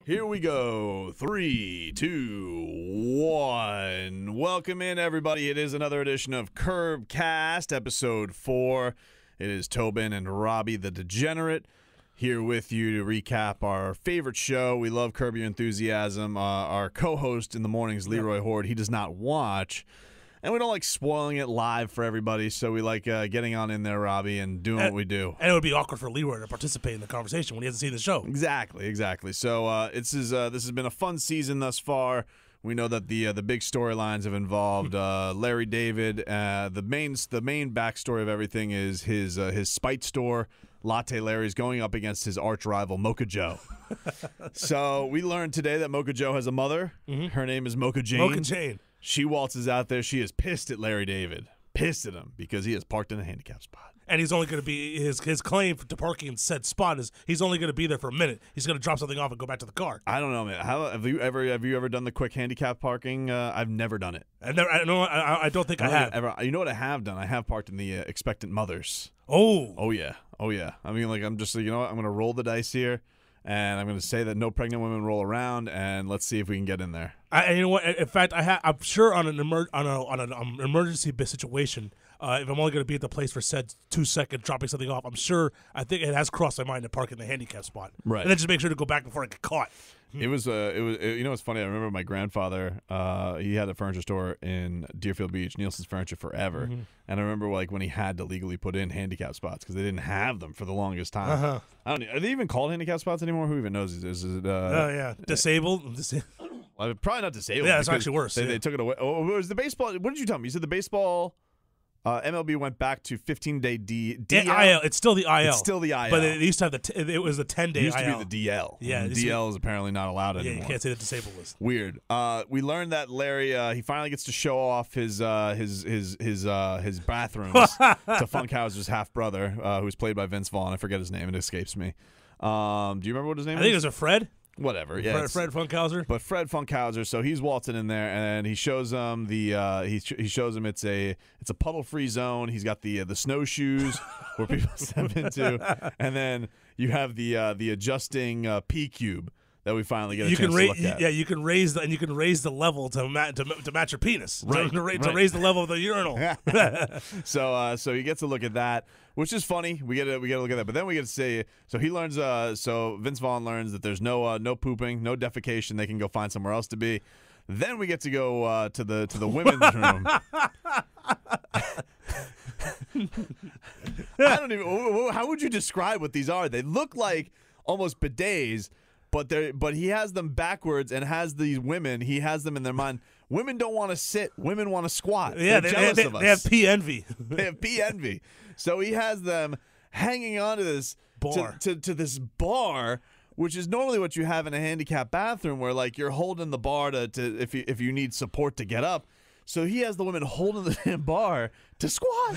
Here we go. 3, 2, 1. Welcome in, everybody. It is another edition of CurbCast, episode 4. It is Tobin and Robbie the Degenerate here with you to recap our favorite show. We love Curb Your Enthusiasm. Our co-host in the mornings, Leroy Horde, he does not watch. And we don't like spoiling it live for everybody, so we like getting on in there, Robbie, and doing what we do. And it would be awkward for Leroy to participate in the conversation when he hasn't seen the show. Exactly. So this has been a fun season thus far. We know that the big storylines have involved Larry David. The main backstory of everything is his spite store. Latte Larry's going up against his arch rival Mocha Joe. So we learned today that Mocha Joe has a mother. Mm-hmm. Her name is Mocha Jane. Mocha Jane. She waltzes out there. She is pissed at Larry David. Pissed at him because he is parked in a handicap spot. And he's only going to be, his claim to parking in said spot is he's only going to be there for a minute. He's going to drop something off and go back to the car. I don't know, man. Have you ever done the quick handicap parking? I've never done it. I don't think I have. Ever. You know what I have done? I have parked in the expectant mothers. Oh yeah. I mean, like, I'm just, you know what? I'm going to roll the dice here. And I'm going to say that no pregnant women roll around, and let's see if we can get in there. And you know what? In fact, I'm sure on an emergency situation, if I'm only going to be at the place for said 2 seconds dropping something off, I think it has crossed my mind to park in the handicap spot, right? And then just make sure to go back before I get caught. It was you know, it's funny. I remember my grandfather. He had a furniture store in Deerfield Beach, Nielsen's Furniture forever. Mm-hmm. And I remember like when he had to legally put in handicap spots because they didn't have them for the longest time. Uh-huh. I don't know. Are they even called handicap spots anymore? Who even knows? Is it? Yeah, disabled. Well, probably not disabled. Yeah, it's actually worse. They took it away. Oh, it was the baseball. What did you tell me? You said the baseball. MLB went back to 15-day DL. It's still the IL. It's still the IL. But it used to have it was the 10-day IL. It used to be the DL. Yeah. DL is apparently not allowed anymore. Yeah, you can't say the disabled list. Weird. We learned that Larry, he finally gets to show off his bathrooms to Funkhauser's half-brother, who's played by Vince Vaughn. I forget his name. It escapes me. Do you remember what his name is? I think it was a Fred. Whatever, yeah, Fred Funkhauser. But Fred Funkhauser, so he's waltzing in there, and he shows him he shows him it's a puddle-free zone. He's got the snowshoes where people step into, and then you have the adjusting P cube that we finally get a chance to look at. Yeah, you can raise the level to match your penis, right? To raise the level of the urinal. So he gets a look at that, which is funny. We get to look at that, but then we get to say. So he learns. So Vince Vaughn learns that there's no pooping, no defecation. They can go find somewhere else to be. Then we get to go to the women's room. I don't even. How would you describe what these are? They look like almost bidets. But he has them backwards and has these women. He has them in their mind. Women don't want to sit. Women want to squat. Yeah, they're jealous of us. They have pee envy. They have pee envy. So he has them hanging on to this bar. To this bar, which is normally what you have in a handicap bathroom, where like you're holding the bar to if you need support to get up. So he has the women holding the damn bar to squat,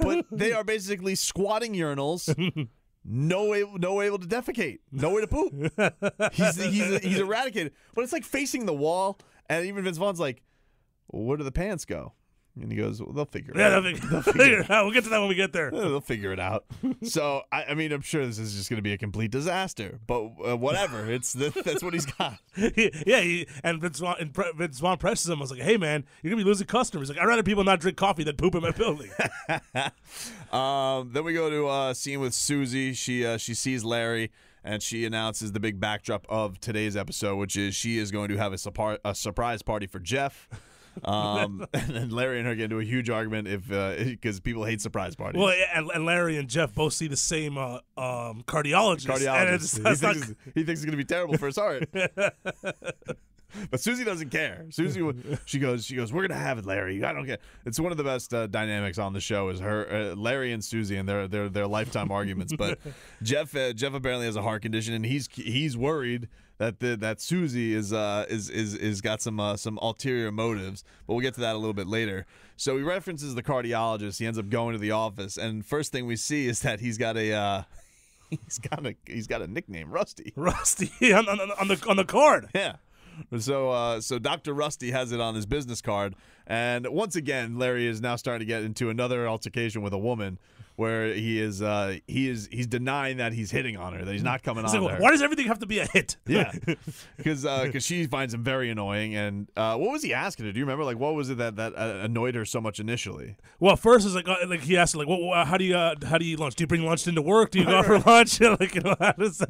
but they are basically squatting urinals. No way able to defecate. No way to poop. He's eradicated. But it's like facing the wall, and even Vince Vaughn's like, well, where do the pants go? And he goes, well, they'll figure it out. They'll figure it out. We'll get to that when we get there. They'll figure it out. So, I mean, I'm sure this is just going to be a complete disaster. But whatever. That's what he's got. And Vince Vaughn presses him. I was like, hey, man, you're going to be losing customers. Like, I'd rather people not drink coffee than poop in my building. Then we go to a scene with Susie. She sees Larry, and she announces the big backdrop of today's episode, which is she is going to have a surprise party for Jeff. And then Larry and her get into a huge argument because people hate surprise parties. Well, and Larry and Jeff both see the same cardiologist. He thinks it's going to be terrible for his heart. But Susie doesn't care. Susie, she goes, we're gonna have it, Larry. I don't care. It's one of the best dynamics on the show is her, Larry and Susie, and their lifetime arguments. But Jeff apparently has a heart condition, and he's worried that Susie is got some ulterior motives. But we'll get to that a little bit later. So he references the cardiologist. He ends up going to the office, and first thing we see is that he's got a nickname, Rusty. Rusty on the card. Yeah. So Dr. Rusty has it on his business card, and once again, Larry is now starting to get into another altercation with a woman, where he's denying that he's hitting on her, that he's not coming on her. Why does everything have to be a hit? Yeah, because she finds him very annoying. And what was he asking her? Do you remember? Like, what was it that annoyed her so much initially? Well, first is like he asked her, like, how do you eat lunch? Do you bring lunch into work? Do you go out for lunch? Like, how does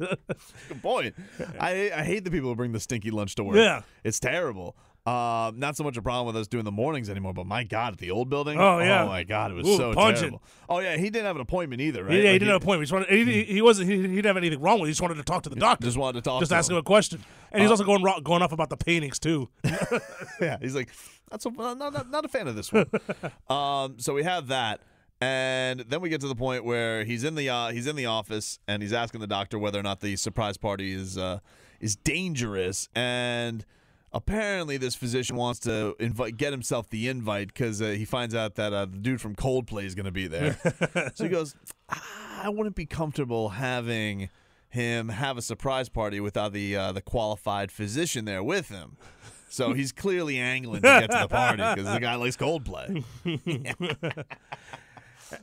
Good point. I hate the people who bring the stinky lunch to work. Yeah, it's terrible. Not so much a problem with us doing the mornings anymore, but my God, at the old building, oh my God, it was so pungent. terrible. Oh yeah, he didn't have an appointment either, right? Yeah, he didn't have an appointment. He didn't have anything wrong with it. He just wanted to talk to the doctor. Just wanted to talk. Just to ask him a question, and he's also going off about the paintings too. Yeah, he's like, not a fan of this one. So we have that. And then we get to the point where he's in the office and he's asking the doctor whether or not the surprise party is dangerous. And apparently, this physician wants to get himself the invite because he finds out that the dude from Coldplay is going to be there. So he goes, I wouldn't be comfortable having him have a surprise party without the qualified physician there with him. So he's clearly angling to get to the party because the guy likes Coldplay.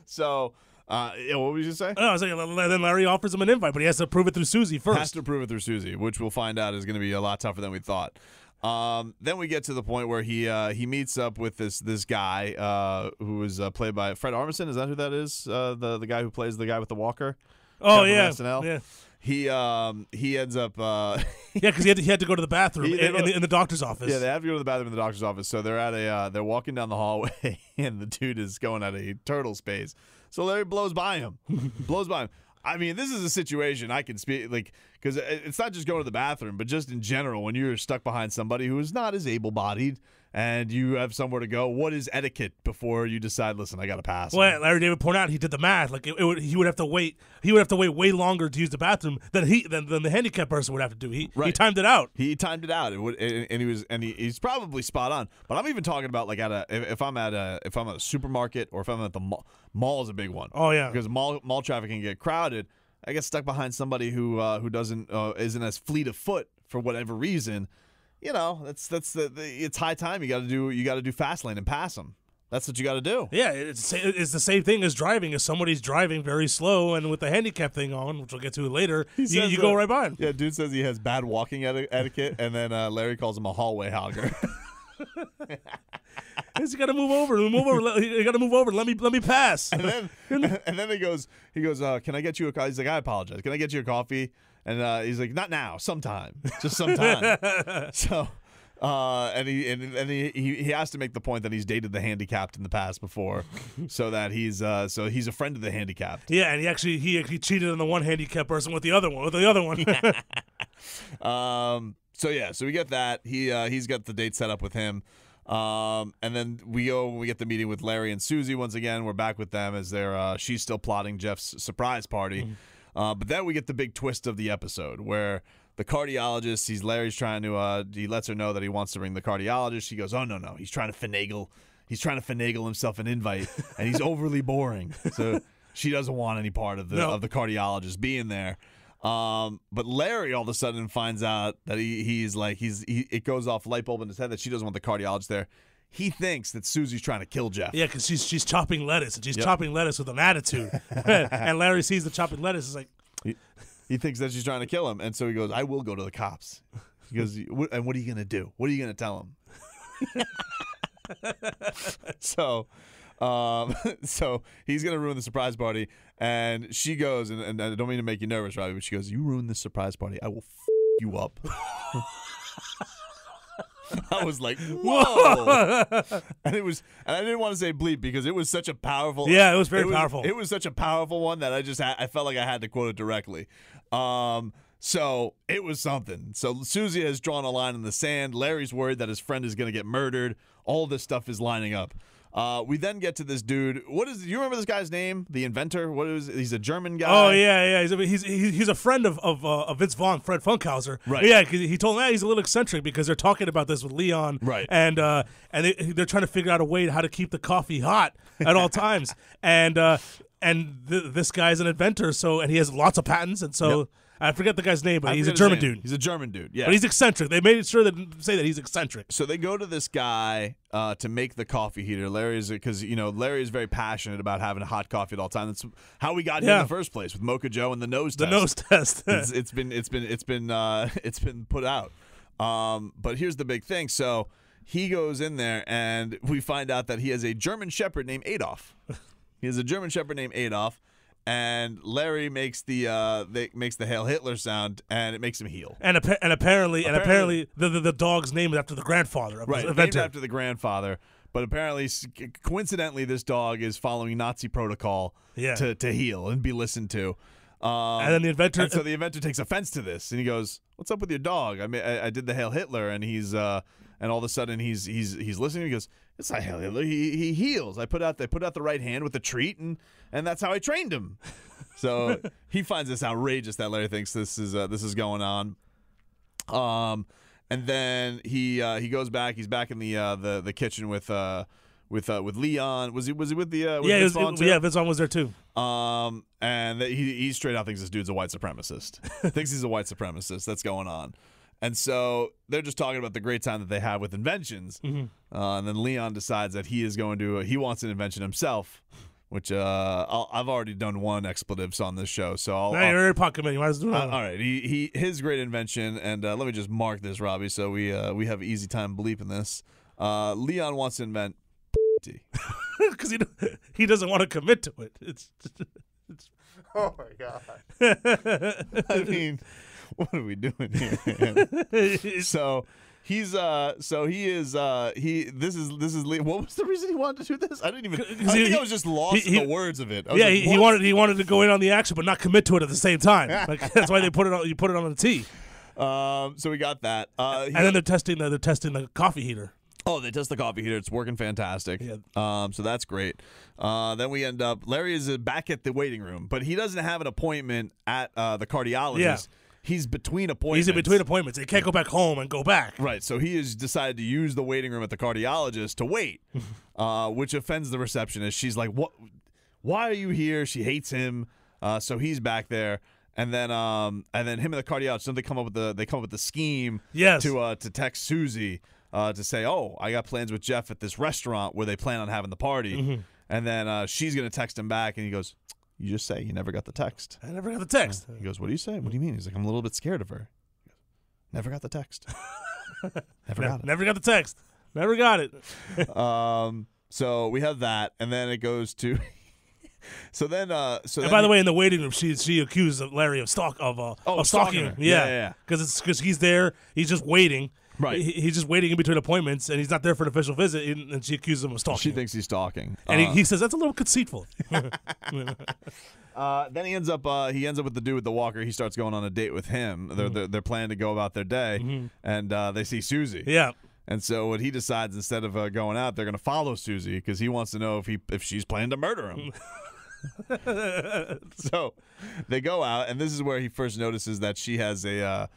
So, what would you say? I was like, then Larry offers him an invite, but he has to prove it through Susie first. Has to prove it through Susie, which we'll find out is going to be a lot tougher than we thought. Then we get to the point where he meets up with this guy who is played by Fred Armisen. Is that who that is? The guy who plays the guy with the walker? Oh, yeah. SNL? Yeah. He ends up yeah, because he had to go to the bathroom in the doctor's office. Yeah, they have to go to the bathroom in the doctor's office. So they're at they're walking down the hallway, and the dude is going at a turtle space. So Larry blows by him. I mean, this is a situation I can speak, like, because it's not just going to the bathroom, but just in general, when you're stuck behind somebody who is not as able-bodied and you have somewhere to go, what is etiquette before you decide, listen, I got to pass? Well, Larry David pointed out he did the math. Like he would have to wait. He would have to wait way longer to use the bathroom than the handicapped person would have to do. He timed it out. He timed it out. He's probably spot on. But I'm even talking about like if I'm at a supermarket or if I'm at the mall is a big one. Oh yeah, because mall traffic can get crowded. I get stuck behind somebody who isn't as fleet of foot for whatever reason. You know, it's high time. You got to do fast lane and pass them. That's what you got to do. Yeah, it's the same thing as driving. If somebody's driving very slow and with the handicap thing on, which we'll get to later, you go right by him. Yeah, dude says he has bad walking etiquette, and then Larry calls him a hallway hogger. You got to move over. You got to move over. Let me pass. And then he goes. Can I get you a coffee? He's like, I apologize. Can I get you a coffee? And he's like, not now, sometime, just sometime. So, and he has to make the point that he's dated the handicapped in the past before, so that he's a friend of the handicapped. Yeah, and he actually cheated on the one handicapped person with the other one. So we get that. He's got the date set up with him. And then we get the meeting with Larry and Susie once again. We're back with them as she's still plotting Jeff's surprise party. But then we get the big twist of the episode where the cardiologist sees Larry's trying to he lets her know that he wants to bring the cardiologist. She goes, oh no, he's trying to finagle himself an invite, and he's overly boring. So she doesn't want any part of the cardiologist being there. But Larry all of a sudden finds out that it goes off light bulb in his head that she doesn't want the cardiologist there. He thinks that Susie's trying to kill Jeff. Yeah, because she's chopping lettuce, and she's chopping lettuce with an attitude. And Larry sees the chopping lettuce, is like, he thinks that she's trying to kill him, and so he goes, "I will go to the cops." He goes, "And what are you gonna do? What are you gonna tell him?" So he's gonna ruin the surprise party, and she goes, and I don't mean to make you nervous, Robbie, but she goes, "You ruin this surprise party, I will you up." I was like, whoa. and I didn't want to say bleep because it was such a powerful. Yeah, it was very powerful. It was such a powerful one that I felt like I had to quote it directly. So it was something. So Susie has drawn a line in the sand. Larry's worried that his friend is going to get murdered. All this stuff is lining up. We then get to this dude. Do you remember this guy's name? The inventor? He's a German guy. Oh yeah. He's a friend of Vince Vaughn, Fred Funkhauser. Right. Yeah, he told him he's a little eccentric because they're talking about this with Leon. Right. And they're trying to figure out a way how to keep the coffee hot at all times. And this guy's an inventor, and he has lots of patents, and so. Yep. I forget the guy's name, but I he's a forget his German name. dude. He's a German dude, yeah. But he's eccentric. They made sure to say that he's eccentric. So they go to this guy to make the coffee heater. Because Larry is very passionate about having hot coffee at all times. That's how we got here in the first place with Mocha Joe and the nose test. The nose test. it's been put out. But here's the big thing. So he goes in there, and we find out that he has a German Shepherd named Adolf. He has a German Shepherd named Adolf. And Larry makes the Hail Hitler sound, and it makes him heel. And apparently the dog's name is after the grandfather of the inventor. Named after the grandfather. But apparently, coincidentally, this dog is following Nazi protocol to heel and be listened to. And then the inventor. And so the inventor takes offense to this, and he goes, "What's up with your dog? I did the Hail Hitler," and he's and all of a sudden he's listening. He goes, "It's not Hail Hitler. He heals. They put out the right hand with the treat, and that's how I trained him." So he finds this outrageous that Larry thinks this is going on. And then he goes back. He's back in the kitchen with Leon. Was he with the Vince Vaughn too? Yeah, Vince Vaughn was there too. And he straight out thinks this dude's a white supremacist. Thinks he's a white supremacist. That's going on. And so they're just talking about the great time that they have with inventions. And then Leon decides that he wants an invention himself, which I've already done one expletives on this show. So you're very pocket man. You might as well do all right. His great invention, and let me just mark this, Robbie, so we have an easy time bleeping this. Leon wants to invent because he doesn't want to commit to it. It's oh my god. I mean, what are we doing here, man? So this is what was the reason he wanted to do this? I think I was just lost in the words of it. He wanted to go in on the action but not commit to it at the same time. Like, that's why you put it on the tee. So we got that. And then they're testing the coffee heater. Oh, they test the coffee heater. It's working fantastic. Yeah. So that's great. Then we end up, Larry is back at the waiting room, but he doesn't have an appointment at the cardiologist. Yeah. He's between appointments. He's in between appointments. He can't go back home and go back. Right. So he has decided to use the waiting room at the cardiologist to wait, which offends the receptionist. She's like, "What? Why are you here?" She hates him. So he's back there. And then him and the cardiologist, then they come up with the scheme to text Susie to say, "Oh, I got plans with Jeff at this restaurant where they plan on having the party." And then she's going to text him back, and he goes, "You just say you never got the text." I never got the text. He goes, "What do you say? What do you mean?" He's like, "I'm a little bit scared of her." He goes, "Never got the text." Never got the text. Never got it. So we have that, and then it goes to. And by the way, in the waiting room, she accused Larry of stalking him. Yeah. Because he's there, he's just waiting. Right. He's just waiting in between appointments, and he's not there for an official visit, and she accuses him of stalking. She thinks he's stalking, and he says that's a little conceitful. Then he ends up with the dude with the walker. He starts going on a date with him. They're planning to go about their day, and they see Susie. Yeah. And so what he decides, instead of going out, they're going to follow Susie because he wants to know if she's planning to murder him. So they go out, and this is where he first notices that he has the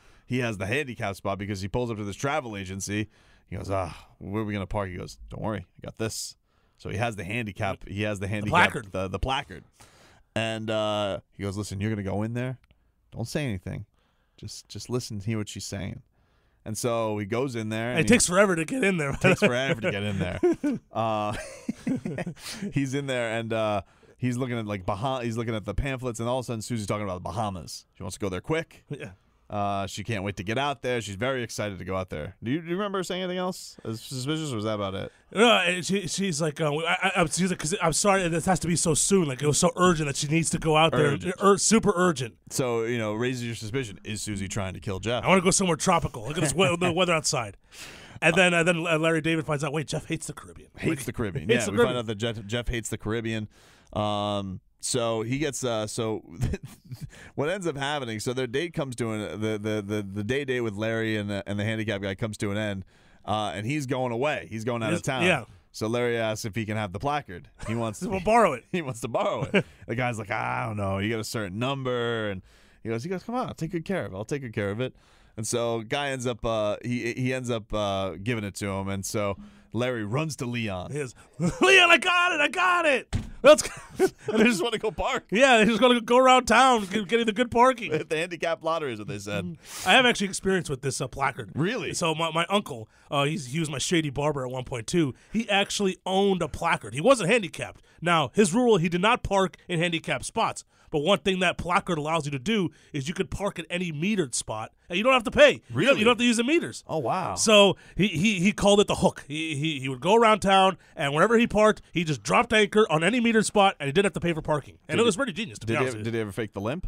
handicap spot because he pulls up to this travel agency. He goes, where are we going to park? He goes, "Don't worry, I got this." So he has the handicap. He has the handicap, the placard. And he goes, "Listen, you're going to go in there. Don't say anything. Just listen to hear what she's saying." And so he goes in there. And it takes forever to get in there. It takes forever to get in there. He's in there, and he's looking at he's looking at the pamphlets, and all of a sudden Susie's talking about the Bahamas. She wants to go there quick. Yeah. She can't wait to get out there. She's very excited to go out there. Do you remember her saying anything else as suspicious, or was that about it? No, she's like, she's like, 'cause I'm sorry, this has to be so soon. Like, it was so urgent that she needs to go out there. Super urgent. So, raises your suspicion. Is Susie trying to kill Jeff? I want to go somewhere tropical. Look at this the weather outside. And then Larry David finds out, wait, Jeff hates the Caribbean. Hates the Caribbean. Yeah, we find out that Jeff hates the Caribbean. So he gets so what ends up happening. So their date comes to the date with Larry and the handicap guy comes to an end, and he's going away. He's going out of town. Yeah. So Larry asks if he can have the placard. He wants to borrow it. He wants to borrow it. The guy's like, "I don't know. You got a certain number," and he goes, "Come on, I'll take good care of it. I'll take good care of it." And so guy ends up he ends up giving it to him, and so Larry runs to Leon. Leon, I got it. Let's go. And they just want to go park. Yeah, they're just going to go around town getting the good parking. The handicap lottery is what they said. I have actually experience with this placard. Really? So my uncle, he was my shady barber at one point too. He actually owned a placard. He wasn't handicapped. Now, his rule, he did not park in handicapped spots. But one thing that placard allows you to do is you could park at any metered spot, and you don't have to pay. Really? You don't have to use the meters. Oh, wow. So he called it the hook. He would go around town, and wherever he parked, he just dropped anchor on any metered spot, and he didn't have to pay for parking. And it was pretty genius, to be honest with you. Did he ever fake the limp?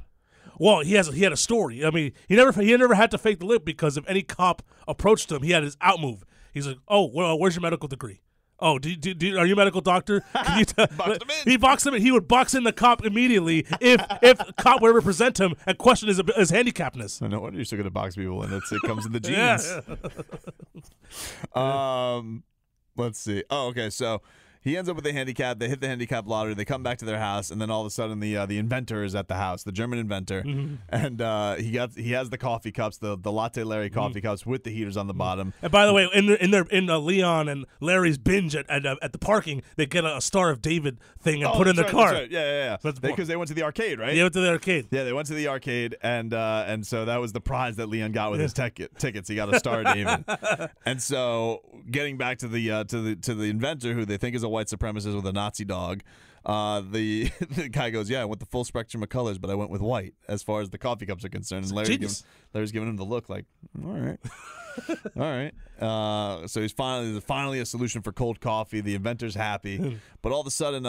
Well, he had a story. I mean, he never had to fake the limp because if any cop approached him, he had his out move. He's like, "Oh, well, where's your medical degree? Oh, are you a medical doctor? Can you Boxed him in. He boxed him in. He would box in the cop immediately if the cop would ever present him and question his handicappedness. No wonder you're so good at box people, and it comes in the genes. Yeah. Let's see. Oh, okay. So he ends up with a handicap. They hit the handicap lottery. They come back to their house, and then all of a sudden, the inventor is at the house, the German inventor, and he has the coffee cups, the Latte Larry coffee cups with the heaters on the bottom. And by the way, in Leon and Larry's binge at the parking, they get a Star of David thing and put in the car. That's right. Yeah. Because they went to the arcade, right? They went to the arcade. Yeah, they went to the arcade, and so that was the prize that Leon got with his tickets. He got a Star of David. And so, getting back to the inventor, who they think is a white supremacist with a Nazi dog, the guy goes, "Yeah, I went the full spectrum of colors, but I went with white as far as the coffee cups are concerned." And Larry's giving him the look, like, "All right." All right. So there's finally a solution for cold coffee. The inventor's happy. But all of a sudden,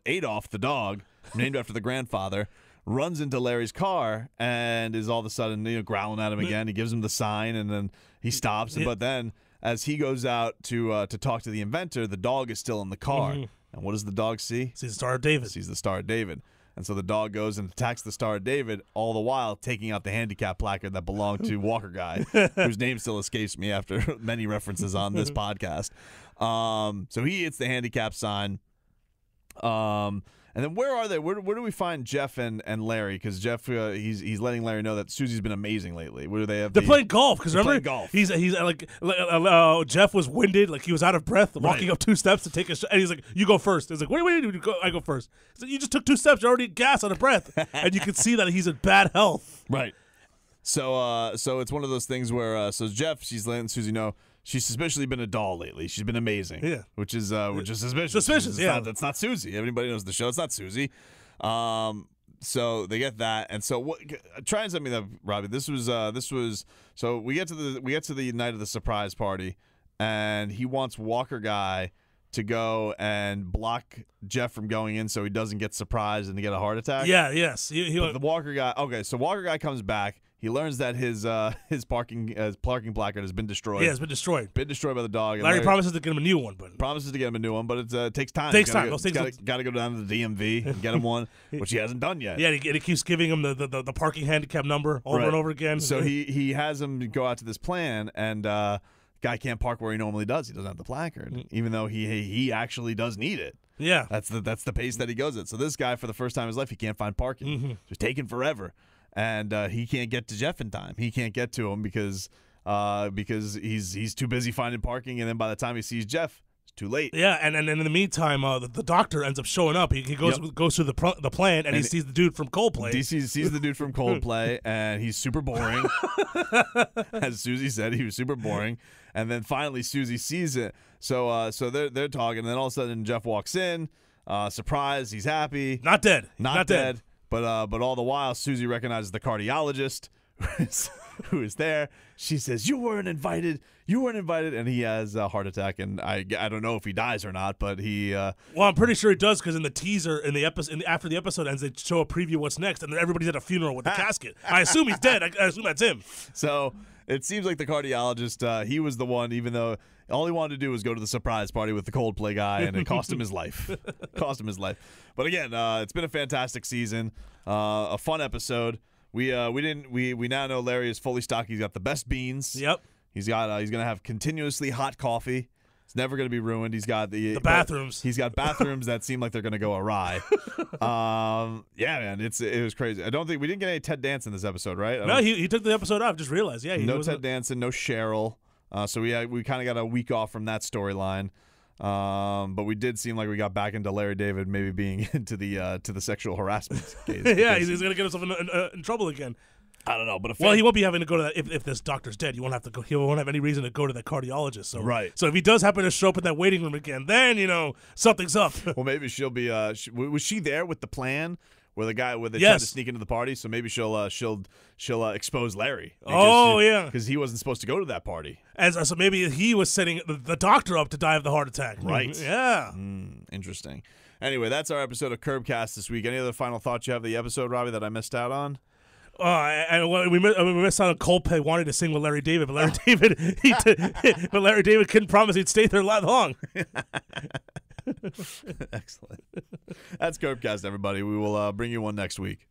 Adolf, the dog, named after the grandfather, runs into Larry's car and is all of a sudden growling at him again. He gives him the sign, and then he stops. But then, as he goes out to talk to the inventor, the dog is still in the car. And what does the dog see? Sees the Star of David. Sees the Star of David. And so the dog goes and attacks the Star of David, all the while taking out the handicap placard that belonged to Walker Guy, whose name still escapes me after many references on this podcast. So he hits the handicap sign. And then where are they? Where do we find Jeff and Larry? Because Jeff, he's letting Larry know that Susie's been amazing lately. Where do they have? They're playing golf. Because remember, golf. He's like Jeff was winded, like he was out of breath, walking up 2 steps to take a shot. And he's like, "You go first." He's like, "Wait, I go first." He's like, "You just took 2 steps. You're already gassed, out of breath." And you can see that he's in bad health. Right. So it's one of those things where so Jeff, she's letting Susie know. She's suspiciously been a doll lately. She's been amazing. Yeah. Which is suspicious. Suspicious, yeah. That's not Susie. Everybody knows the show. It's not Susie. So they get that, and so try and send me that, Robbie. This was so we get to the night of the surprise party, and he wants Walker Guy to go and block Jeff from going in so he doesn't get surprised and to get a heart attack. Yeah, yes. But the Walker Guy. Okay, so Walker Guy comes back. He learns that his parking placard has been destroyed. Yeah, it's been destroyed. Been destroyed by the dog. Larry promises to get him a new one, but it takes time. Takes time. Got to go down to the DMV and get him one, which he hasn't done yet. Yeah, and he keeps giving him the parking handicap number over and over again. So he has him go out to this plan, and guy can't park where he normally does. He doesn't have the placard, even though he actually does need it. Yeah, that's the pace that he goes at. So this guy, for the first time in his life, he can't find parking. It's taking forever. And he can't get to Jeff in time. He can't get to him because he's too busy finding parking. And then by the time he sees Jeff, it's too late. Yeah, and in the meantime, the doctor ends up showing up. He goes through the plant, and he sees the dude from Coldplay. He sees the dude from Coldplay, and he's super boring. As Susie said, he was super boring. And then finally, Susie sees it. So they're talking, and then all of a sudden, Jeff walks in. Surprise! He's happy. Not dead. Not dead. But all the while, Susie recognizes the cardiologist who is there. She says, "You weren't invited. You weren't invited." And he has a heart attack. And I don't know if he dies or not, but he. Well, I'm pretty sure he does because in the teaser, in the episode, after the episode ends, they show a preview of what's next, and everybody's at a funeral with the casket. I assume he's dead. I assume that's him. So it seems like the cardiologist, he was the one, even though all he wanted to do was go to the surprise party with the Coldplay guy, and it cost him his life. But again, it's been a fantastic season, a fun episode. We now know Larry is fully stocked. He's got the best beans. Yep. He's gonna have continuously hot coffee. It's never gonna be ruined. He's got the bathrooms. He's got bathrooms that seem like they're gonna go awry. Yeah, man, it was crazy. I don't think we didn't get any Ted Danson this episode, right? No, he took the episode off. Just realized, yeah, no Ted Danson, no Cheryl. So we kind of got a week off from that storyline. But we did seem like we got back into Larry David maybe being into the to the sexual harassment case. Yeah, he's going to get himself in trouble again. I don't know, but he won't be having to go to that if this doctor's dead. He won't have to go. He won't have any reason to go to that cardiologist. So right. So if he does happen to show up in that waiting room again, then something's up. Well, maybe she'll be. Was she there with the plan where they tried to sneak into the party? So maybe she'll expose Larry. Because he wasn't supposed to go to that party. So maybe he was setting the doctor up to die of the heart attack. Right. Yeah. Interesting. Anyway, that's our episode of CurbCast this week. Any other final thoughts you have of the episode, Robbie, that I missed out on? We missed out on Coldplay wanting to sing with Larry David, but Larry David couldn't promise he'd stay there long. Excellent. That's CurbCast, everybody. We will bring you one next week.